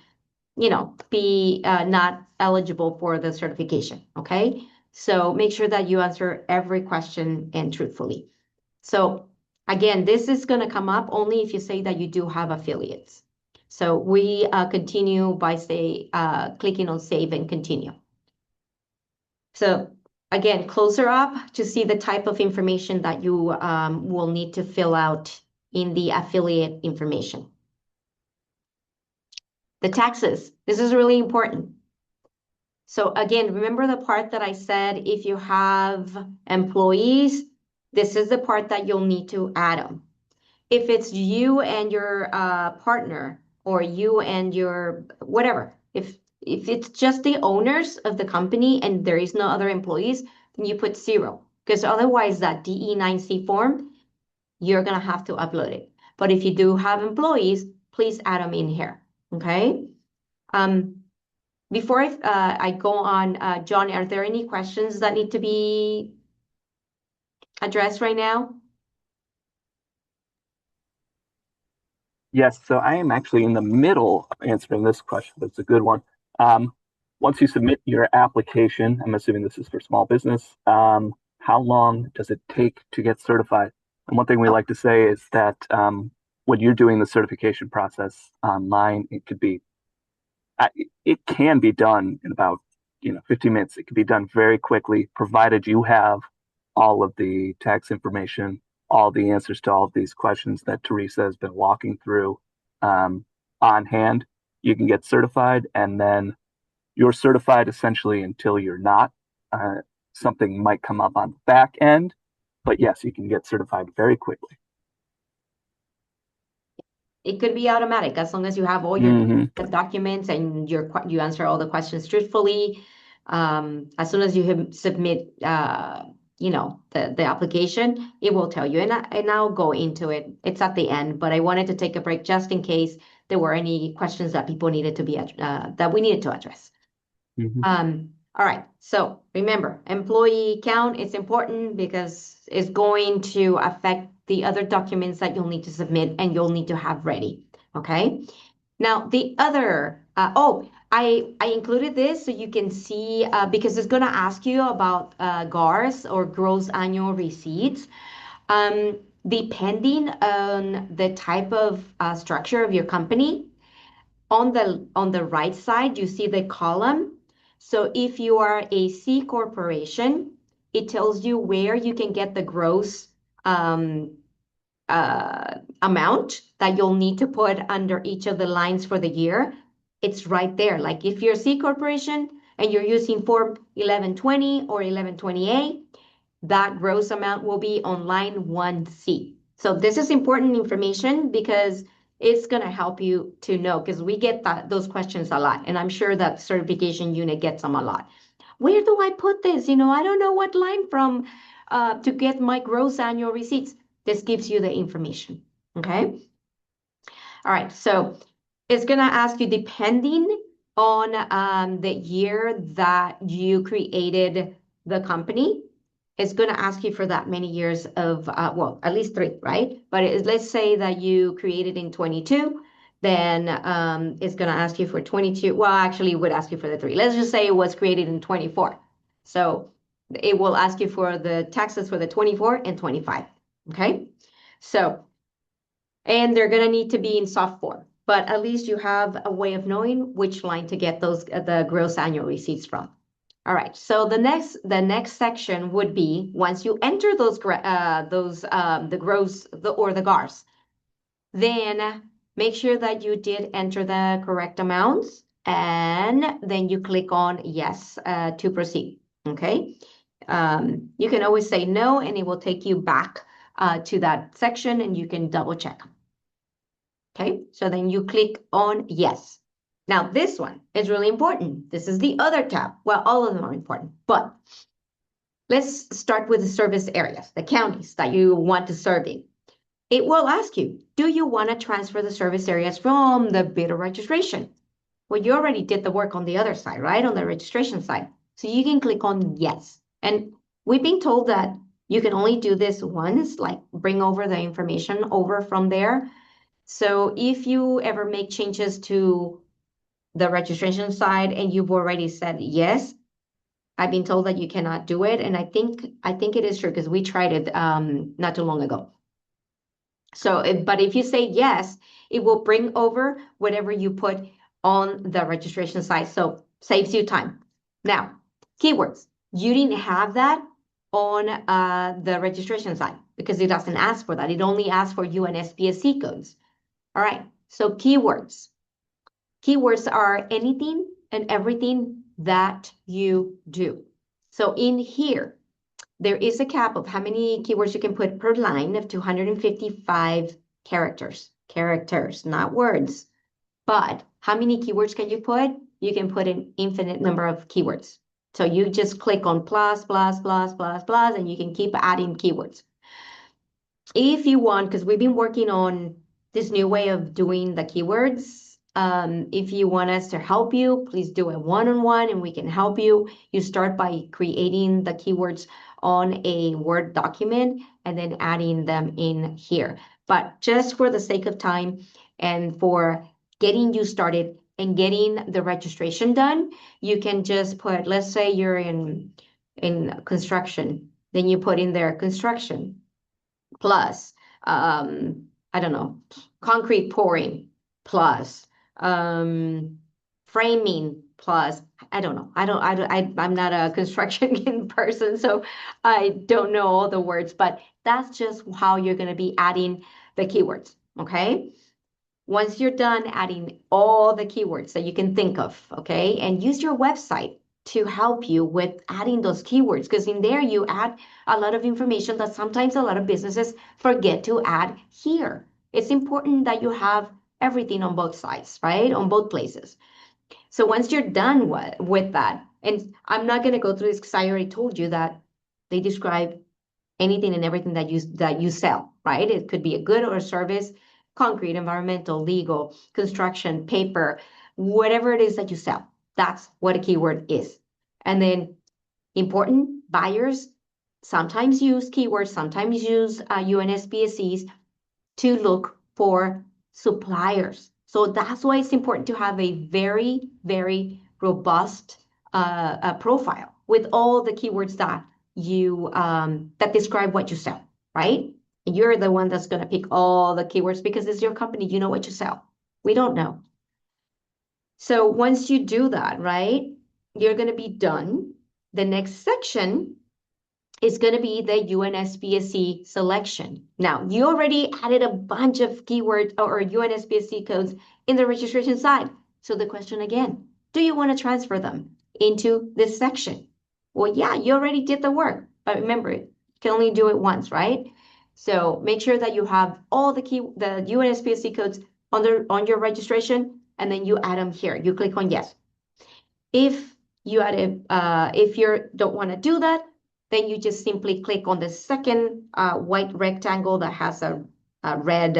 be not eligible for the certification, okay? So make sure that you answer every question and truthfully. So again, this is going to come up only if you say that you do have affiliates. So we continue by clicking on save and continue. So again, closer up to see the type of information that you will need to fill out in the affiliate information. The taxes, this is really important. So again, remember the part that I said, if you have employees, this is the part that you'll need to add them. If it's you and your partner, or you and your whatever, if it's just the owners of the company and there is no other employees, then you put 0, because otherwise that DE9C form, you're going to have to upload it. But if you do have employees, please add them in here, okay? Before I go on, John, are there any questions that need to be addressed right now? Yes, so I am actually in the middle of answering this question, but it's a good one. Once you submit your application, I'm assuming this is for small business, how long does it take to get certified? And one thing we like to say is that when you're doing the certification process online, it can be done in about 15 minutes. It can be done very quickly, provided you have all of the tax information, all the answers to all of these questions that Teresa has been walking through on hand. You can get certified, and then you're certified essentially until you're not. Something might come up on the back end, but yes, you can get certified very quickly. It could be automatic as long as you have all your documents and you answer all the questions truthfully. As soon as you submit, the application, it will tell you, and I'll go into it. It's at the end, but I wanted to take a break just in case there were any questions that people needed to be that we needed to address. All right. So remember, employee count is important because it's going to affect the other documents that you'll need to submit and you'll need to have ready. Okay. Now the other, I included this so you can see, because it's going to ask you about GARs, or gross annual receipts. Depending on the type of structure of your company, on the right side, you see the column. So if you are a C corporation, it tells you where you can get the gross amount that you'll need to put under each of the lines for the year. It's right there. Like if you're a C corporation and you're using Form 1120 or 1120A, that gross amount will be on line 1C. So this is important information because it's going to help you to know, because we get those questions a lot, and I'm sure that certification unit gets them a lot. Where do I put this? I don't know what line from to get my gross annual receipts. This gives you the information. Okay. All right. So it's going to ask you, depending on the year that you created the company, it's going to ask you for that many years of, at least 3, right? But let's say that you created in 22, then it's going to ask you for 22. Well, actually, it would ask you for the 3. Let's just say it was created in 24. So it will ask you for the taxes for the 24 and 25, okay? So, and they're going to need to be in soft form, but at least you have a way of knowing which line to get the gross annual receipts from. All right, so the next section would be once you enter the gross or the GARs, then make sure that you did enter the correct amounts, and then you click on yes to proceed. Okay, you can always say no, and it will take you back to that section, and you can double check. Okay, so then you click on yes. Now, this one is really important. This is the other tab. Well, all of them are important, but let's start with the service areas, the counties that you want to serve in. It will ask you, do you want to transfer the service areas from the bidder registration? Well, you already did the work on the other side, right? On the registration side. So you can click on yes. And we've been told that you can only do this once, like bring over the information over from there. So if you ever make changes to the registration side and you've already said yes, I've been told that you cannot do it. And I think it is true because we tried it not too long ago. So, but if you say yes, it will bring over whatever you put on the registration site. So saves you time. Now, keywords. You didn't have that on the registration site because it doesn't ask for that. It only asks for UNSPSC codes. All right, so keywords. Keywords are anything and everything that you do. So in here, there is a cap of how many keywords you can put per line of 255 characters. Characters, not words. But how many keywords can you put? You can put an infinite number of keywords. So you just click on plus, plus, plus, plus, plus, and you can keep adding keywords. If you want, because we've been working on this new way of doing the keywords, if you want us to help you, please do a one-on-one and we can help you. You start by creating the keywords on a Word document and then adding them in here. But just for the sake of time and for getting you started and getting the registration done, you can just put, let's say you're in construction, then you put in there construction plus, I don't know, concrete pouring plus, framing plus, I don't know. I'm not a construction person, so I don't know all the words, but that's just how you're going to be adding the keywords, okay? Once you're done adding all the keywords that you can think of, okay, and use your website to help you with adding those keywords, because in there you add a lot of information that sometimes a lot of businesses forget to add here. It's important that you have everything on both sides, right? On both places. So once you're done with that, and I'm not going to go through this because I already told you that they describe anything and everything that you sell, right? It could be a good or a service, concrete, environmental, legal, construction, paper, whatever it is that you sell. That's what a keyword is. And then important buyers sometimes use keywords, sometimes use UNSPSCs to look for suppliers. So that's why it's important to have a very, very robust profile with all the keywords that you that describe what you sell, right? You're the one that's going to pick all the keywords because it's your company. You know what you sell. We don't know. So once you do that, right, you're going to be done. The next section is going to be the UNSPSC selection. Now, you already added a bunch of keywords or UNSPSC codes in the registration side. So the question again, do you want to transfer them into this section? Well, yeah, you already did the work, but remember, you can only do it once, right? So make sure that you have all the UNSPSC codes on your registration, and then you add them here. You click on yes. If you don't want to do that, then you just simply click on the second white rectangle that has a red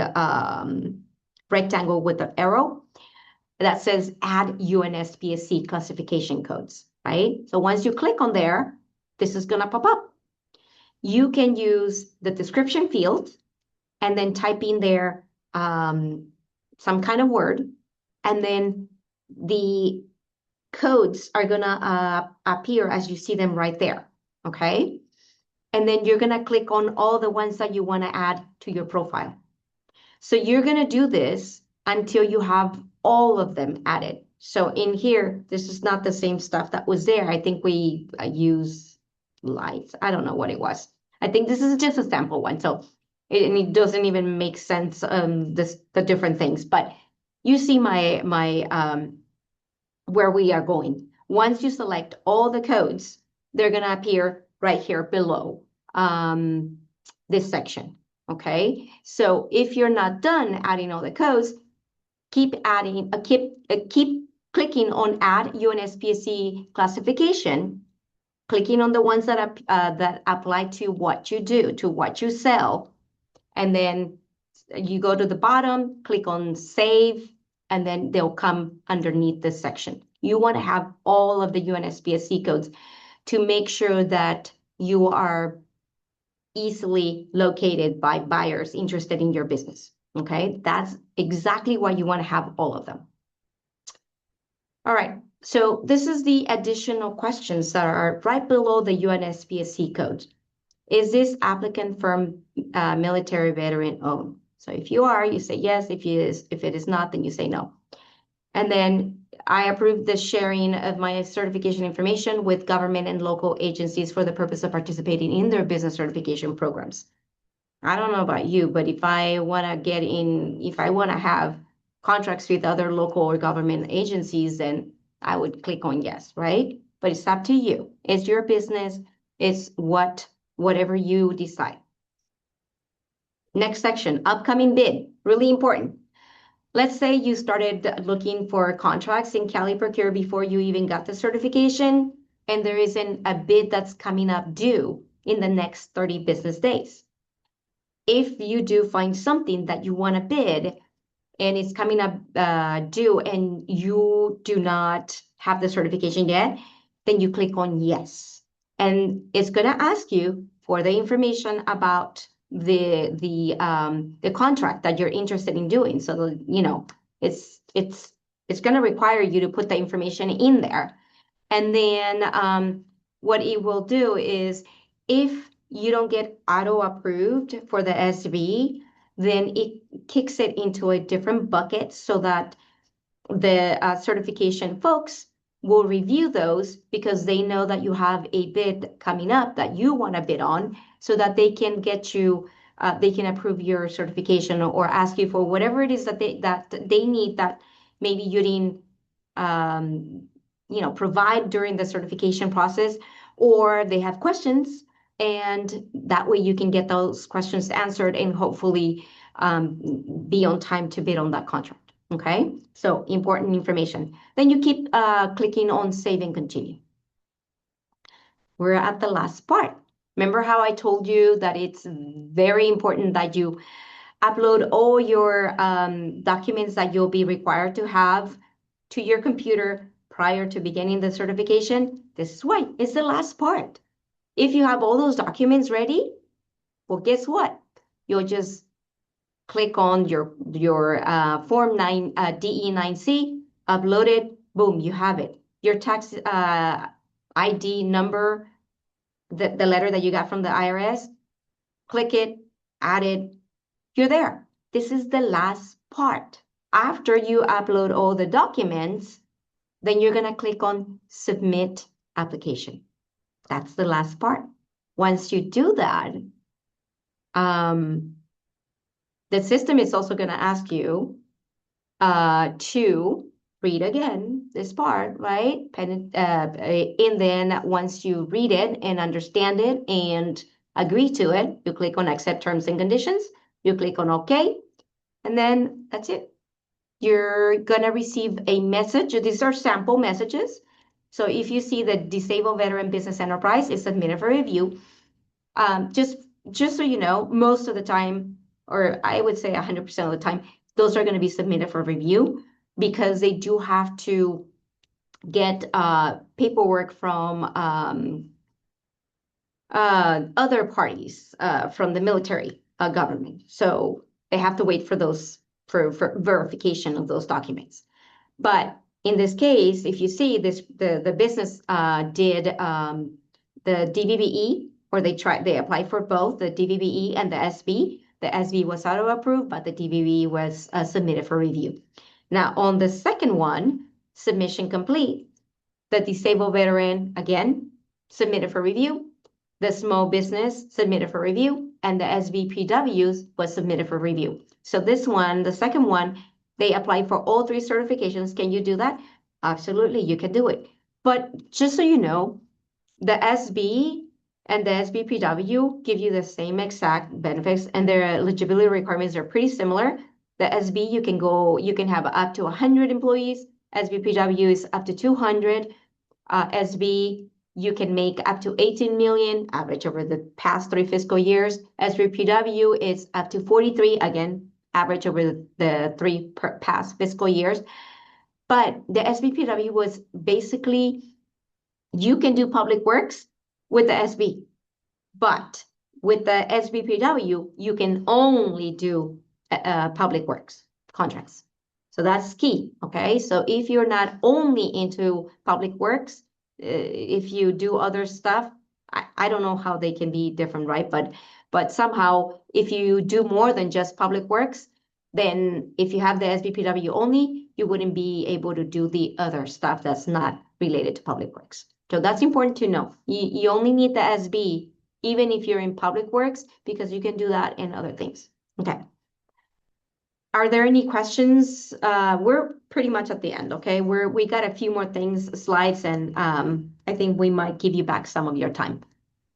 rectangle with an arrow that says add UNSPSC classification codes, right? So once you click on there, this is going to pop up. You can use the description field and then type in there some kind of word, and then the codes are going to appear as you see them right there, okay? And then you're going to click on all the ones that you want to add to your profile. So you're going to do this until you have all of them added. So in here, this is not the same stuff that was there. I think we use lights. I don't know what it was. I think this is just a sample one. So and it doesn't even make sense, the different things. But you see my where we are going. Once you select all the codes, they're gonna appear right here below this section. Okay, so if you're not done adding all the codes, keep adding, keep clicking on Add UNSPSC classification, clicking on the ones that that apply to what you do, to what you sell, and then you go to the bottom, click on Save, and then they'll come underneath this section. You want to have all of the UNSPSC codes to make sure that you are easily located by buyers interested in your business. Okay, that's exactly why you want to have all of them. All right, so this is the additional questions that are right below the UNSPSC code. Is this applicant from military veteran owned? So if you are, you say yes. If it is not, then you say no. And then I approve the sharing of my certification information with government and local agencies for the purpose of participating in their business certification programs. I don't know about you, but if I want to have contracts with other local or government agencies, then I would click on yes, right? But it's up to you. It's your business. It's whatever you decide. Next section, upcoming bid, really important. Let's say you started looking for contracts in Cali Procure before you even got the certification, and there isn't a bid that's coming up due in the next 30 business days. If you do find something that you want to bid and it's coming up due and you do not have the certification yet, then you click on yes. And it's going to ask you for the information about the contract that you're interested in doing. So, you know, it's going to require you to put the information in there. And then what it will do is if you don't get auto approved for the SV, then it kicks it into a different bucket so that the certification folks will review those because they know that you have a bid coming up that you want to bid on, so that they can get you, they can approve your certification or ask you for whatever it is that they need that maybe you didn't provide during the certification process, or they have questions, and that way you can get those questions answered and hopefully be on time to bid on that contract. Okay, so important information. Then you keep clicking on Save and Continue. We're at the last part. Remember how I told you that it's very important that you upload all your documents that you'll be required to have to your computer prior to beginning the certification? This is why it's the last part. If you have all those documents ready, well, guess what? You'll just click on your Form 9 DE9C, upload it, boom, you have it. Your tax ID number, the letter that you got from the IRS, click it, add it, you're there. This is the last part. After you upload all the documents, then you're going to click on Submit Application. That's the last part. Once you do that, the system is also going to ask you to read again this part, right? And then once you read it and understand it and agree to it, you click on Accept Terms and Conditions, you click on OK, and then that's it. You're going to receive a message. These are sample messages. So if you see the Disabled Veteran Business Enterprise is submitted for review, just so you know, most of the time, or I would say 100% of the time, those are going to be submitted for review because they do have to get paperwork from other parties from the military government. So they have to wait for those for verification of those documents. But in this case, if you see this, the business did the DVBE, or they applied for both the DVBE and the SB. The SB was auto approved, but the DVBE was submitted for review. Now on the second one, submission complete. The disabled veteran, again, submitted for review. The small business submitted for review, and the SBPWs was submitted for review. So this one, the second one, they applied for all 3 certifications. Can you do that? Absolutely, you can do it. But just so you know, the SB and the SBPW give you the same exact benefits, and their eligibility requirements are pretty similar. The SB, you can have up to 100 employees. SBPW is up to 200. SB, you can make up to 18 million average over the past 3 fiscal years. SBPW is up to 43, again, average over the 3 past fiscal years. But the SBPW was basically, you can do public works with the SB, but with the SBPW, you can only do public works contracts. So that's key, okay? So if you're not only into public works, if you do other stuff, I don't know how they can be different, right? But somehow, if you do more than just public works, then if you have the SBPW only, you wouldn't be able to do the other stuff that's not related to public works. So that's important to know. You only need the SB, even if you're in public works, because you can do that in other things. Okay. Are there any questions? We're pretty much at the end, okay? We got a few more things, slides, and I think we might give you back some of your time.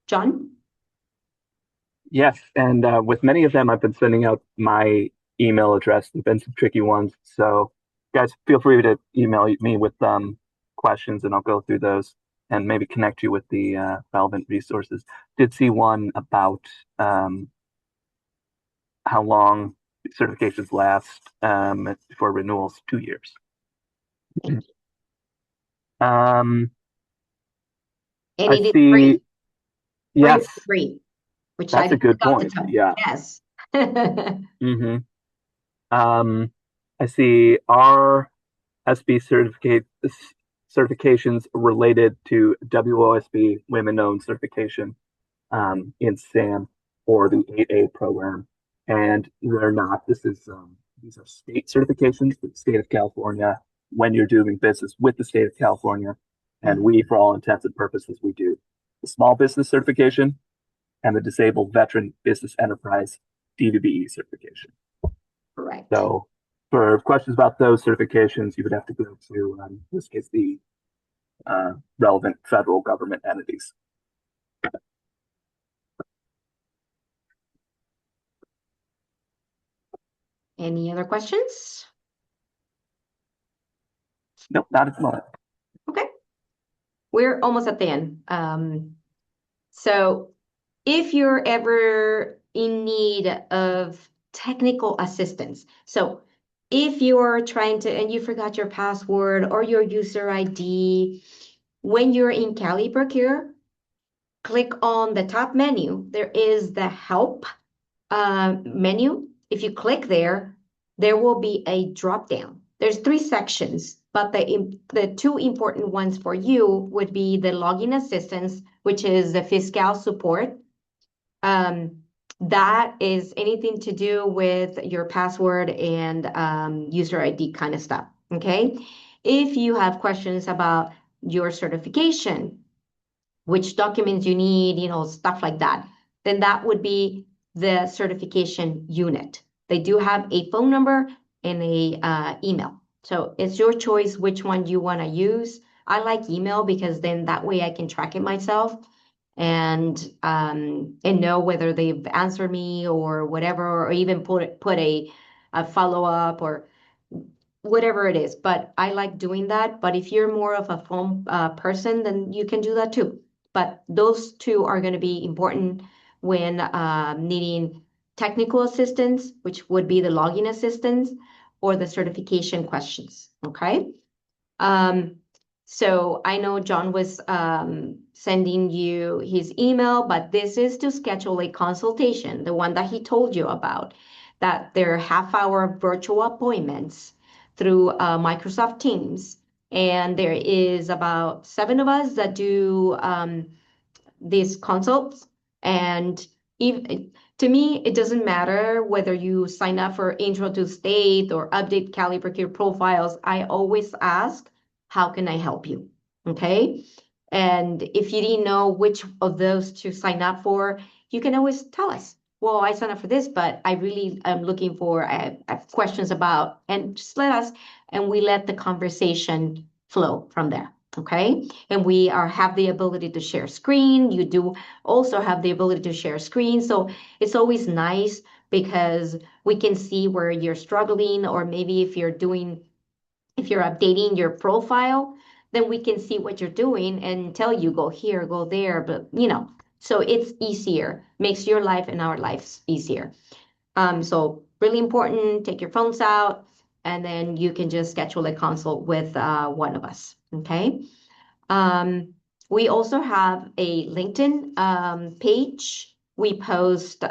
John? Yes, and with many of them, I've been sending out my email address. There've been some tricky ones, so guys, feel free to email me with questions, and I'll go through those and maybe connect you with the relevant resources. Did see one about how long certifications last for renewals, 2 years. And I it is see. free. Yes, Free, which that's I a good forgot point. to tell. Yeah. Yes. Mm-hmm. I see RSB certifications related to WOSB women-owned certification in SAM or the 8A program, and they're not. These are state certifications for the state of California when you're doing business with the state of California, and we, for all intents and purposes, we do the small business certification and the disabled veteran business enterprise DVBE certification. Correct. So for questions about those certifications, you would have to go to, in this case, the relevant federal government entities. Any other questions? Nope, not at the moment. Okay. We're almost at the end. So if you're ever in need of technical assistance, so if you're trying to, and you forgot your password or your user ID, when you're in Cali Procure, click on the top menu. There is the help menu. If you click there, there will be a drop down. There's 3 sections, but the 2 important ones for you would be the login assistance, which is the fiscal support. That is anything to do with your password and user ID kind of stuff, okay? If you have questions about your certification, which documents you need, stuff like that, then that would be the certification unit. They do have a phone number and a email. So it's your choice which one you want to use. I like email because then that way I can track it myself and know whether they've answered me or whatever, or even put a follow-up or whatever it is. But I like doing that. But if you're more of a phone person, then you can do that too. But those 2 are going to be important when needing technical assistance, which would be the login assistance or the certification questions, okay? So I know John was sending you his email, but this is to schedule a consultation, the one that he told you about, that they're half-hour virtual appointments through Microsoft Teams. And there is about 7 of us that do these consults. And to me, it doesn't matter whether you sign up for Intro to State or update Cali Procure profiles. I always ask how can I help you? Okay. And if you didn't know which of those to sign up for, you can always tell us. Well, I signed up for this, but I really am looking for I have questions about, and just let us, and we let the conversation flow from there. Okay. And we are have the ability to share screen. You do also have the ability to share screen. So it's always nice because we can see where you're struggling, or maybe if you're updating your profile, then we can see what you're doing and tell you go here, go there. But so it's easier, makes your life and our lives easier. So really important, take your phones out, and then you can just schedule a consult with one of us. Okay. Um, we also have a LinkedIn page. We post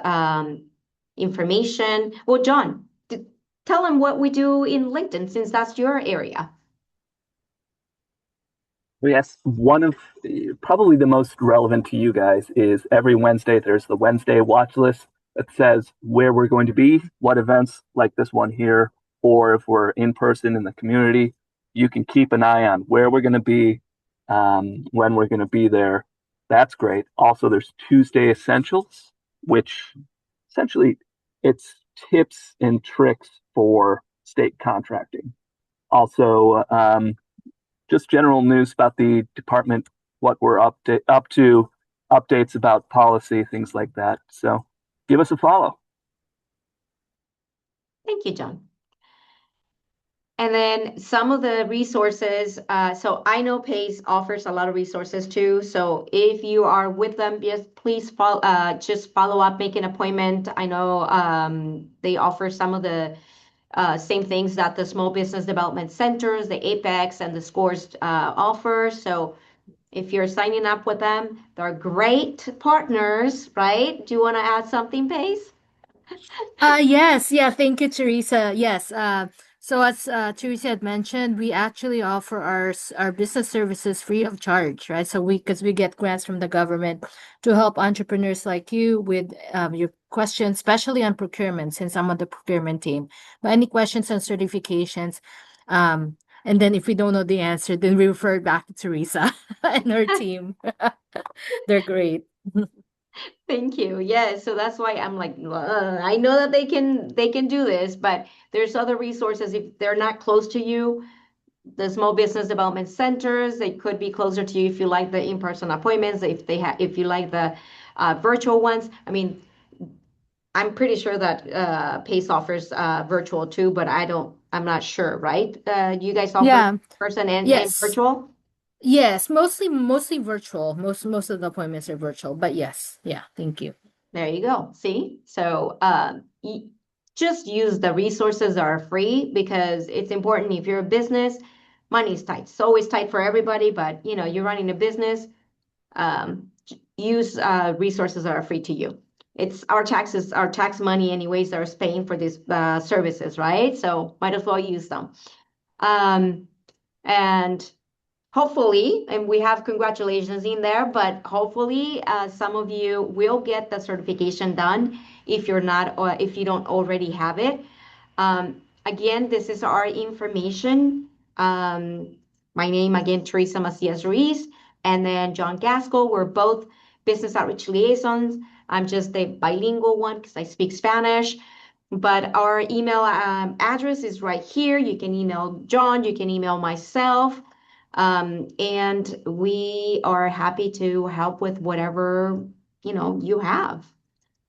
information. Well, John, tell them what we do in LinkedIn since that's your area. Yes, one of probably the most relevant to you guys is every Wednesday there's the Wednesday watch list that says where we're going to be, what events like this one here, or if we're in person in the community, you can keep an eye on where we're going to be, when we're going to be there. That's great. Also, there's Tuesday Essentials, which essentially it's tips and tricks for state contracting. Also, just general news about the department, what we're up to, updates about policy, things like that. So give us a follow. Thank you, John. And then some of the resources, so I know PACE offers a lot of resources too. So if you are with them, please follow, just follow up, make an appointment. I know they offer some of the same things that the small business development centers, the Apex, and the Scores offer. So if you're signing up with them, they're great partners, right? Do you want to add something, Pace? Yes, yeah, thank you, Teresa. Yes, so as Teresa had mentioned, we actually offer our business services free of charge, right? So because we get grants from the government to help entrepreneurs like you with your questions, especially on procurement, since I'm on the procurement team. But any questions on certifications, and then if we don't know the answer, then we refer back to Teresa and her team. They're great. Thank you. Yes, so that's why I'm like, I know that they can do this, but there's other resources if they're not close to you. The small business development centers, they could be closer to you if you like the in-person appointments, if you like the virtual ones. I mean, I'm pretty sure that PACE offers virtual too, but I'm not sure, right? You guys offer Yeah. person and Yes. virtual? Yes, mostly virtual. Most of the appointments are virtual, but yes, yeah, thank you. There you go. See? So just use the resources that are free because it's important. If you're a business, money's tight. It's always tight for everybody, but you're running a business, use resources that are free to you. It's our taxes, our tax money anyways that are paying for these services, right? So might as well use them. Um, and hopefully, and we have congratulations in there, but hopefully some of you will get the certification done if you're not, or if you don't already have it. Again, this is our information. My name again, Teresa Macias Ruiz, and then John Gaskell. We're both business outreach liaisons. I'm just a bilingual one because I speak Spanish. But our email address is right here. You can email John, you can email myself. And we are happy to help with whatever you have.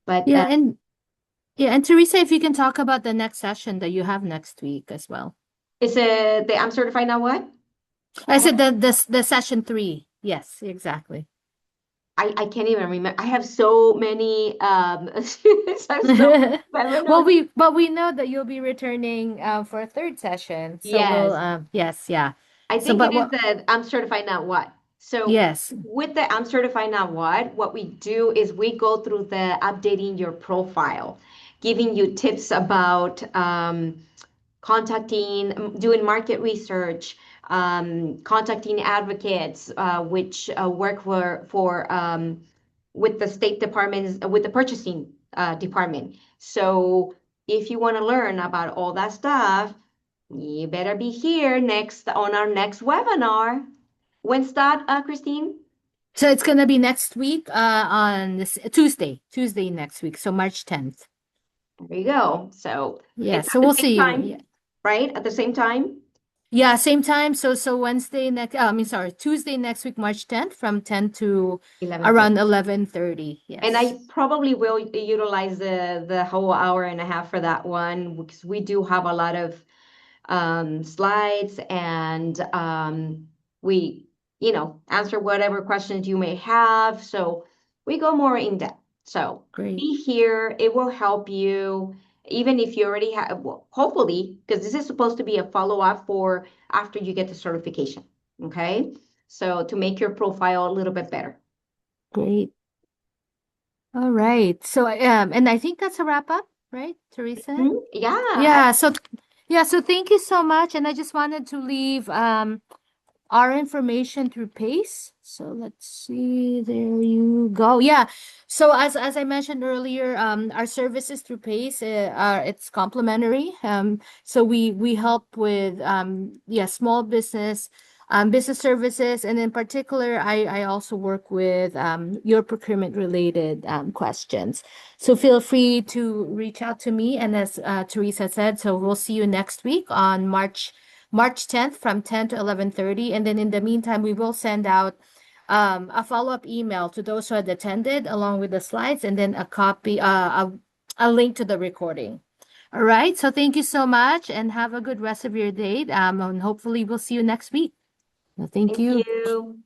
But Yeah, and Teresa, if you can talk about the next session that you have next week as well. it's the I'm certified now what? I said the session 3. Yes, exactly. I can't even remember. I have so many so I don't know. But we know that you'll be returning for a third session. So we'll Yes. yes, yeah. I So think it but is what the I'm certified now what. So yes. with the I'm certified now what we do is we go through the updating your profile, giving you tips about contacting, doing market research, contacting advocates, which work for with the state departments, with the purchasing department. So if you want to learn about all that stuff, You better be here next on our next webinar. When's that, Christine? So it's gonna be next week, on this Tuesday next week, so March 10th. There you go. So Yeah, it's so at the we'll same see you. time, Yeah, right? At the same time, yeah, same time. So Wednesday next, I mean, sorry, Tuesday next week, March 10th, from 10 to 11:30. around 11:30. And Yes, I probably will utilize the whole hour and a half for that one because we do have a lot of slides and we, answer whatever questions you may have. So we go more in depth. So great, be here. It will help you, even if you already have, well, hopefully, because this is supposed to be a follow-up for after you get the certification. Okay. So to make your profile a little bit better. great. All right. So, and I think that's a wrap up, right, Teresa? Yeah. Yeah. So thank you so much. And I just wanted to leave, our information through PACE. So let's see, there you go. Yeah. So as I mentioned earlier, our services through PACE, are it's complimentary. So we help with, yeah, small business services, and in particular, I also work with, your procurement related, questions. So feel free to reach out to me, and as, Teresa said, so we'll see you next week on March 10th from 10 to 11:30. And then in the meantime, we will send out, a follow-up email to those who had attended along with the slides, and then a copy, a link to the recording. All right. So thank you so much, and have a good rest of your day. And hopefully we'll see you next week. Well, thank Thank you. you.